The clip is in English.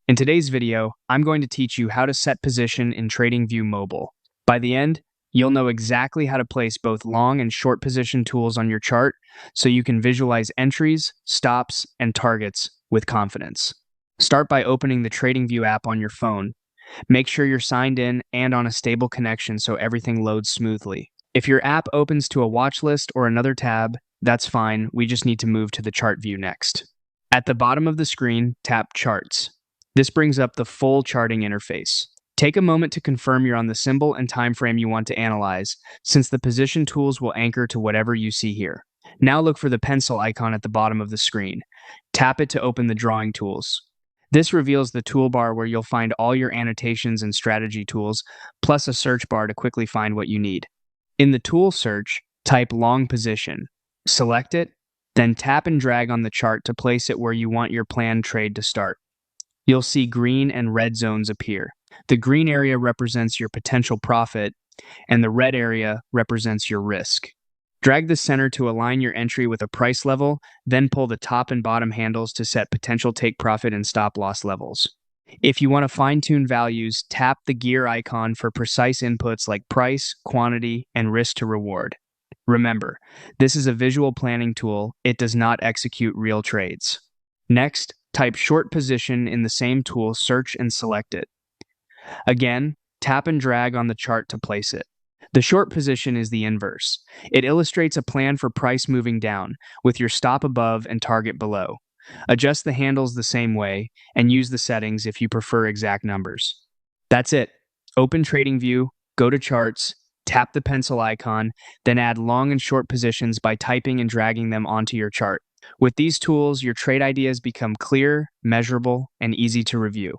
In today's video, I'm going to teach you how to set position in TradingView Mobile. By the end, you'll know exactly how to place both long and short position tools on your chart so you can visualize entries, stops, and targets with confidence. Start by opening the TradingView app on your phone. Make sure you're signed in and on a stable connection so everything loads smoothly. If your app opens to a watch list or another tab, that's fine. We just need to move to the chart view next. At the bottom of the screen, tap Charts. This brings up the full charting interface. Take a moment to confirm you're on the symbol and time frame you want to analyze, since the position tools will anchor to whatever you see here. Now look for the pencil icon at the bottom of the screen. Tap it to open the drawing tools. This reveals the toolbar where you'll find all your annotations and strategy tools, plus a search bar to quickly find what you need. In the tool search, type long position. Select it, then tap and drag on the chart to place it where you want your planned trade to start. You'll see green and red zones appear. The green area represents your potential profit, and the red area represents your risk. Drag the center to align your entry with a price level, then pull the top and bottom handles to set potential take profit and stop loss levels. If you want to fine-tune values, tap the gear icon for precise inputs like price, quantity, and risk to reward. Remember, this is a visual planning tool. It does not execute real trades. Next, type short position in the same tool, search and select it. Again, tap and drag on the chart to place it. The short position is the inverse. It illustrates a plan for price moving down, with your stop above and target below. Adjust the handles the same way, and use the settings if you prefer exact numbers. That's it. Open TradingView, go to Charts, tap the pencil icon, then add long and short positions by typing and dragging them onto your chart. With these tools, your trade ideas become clear, measurable, and easy to review.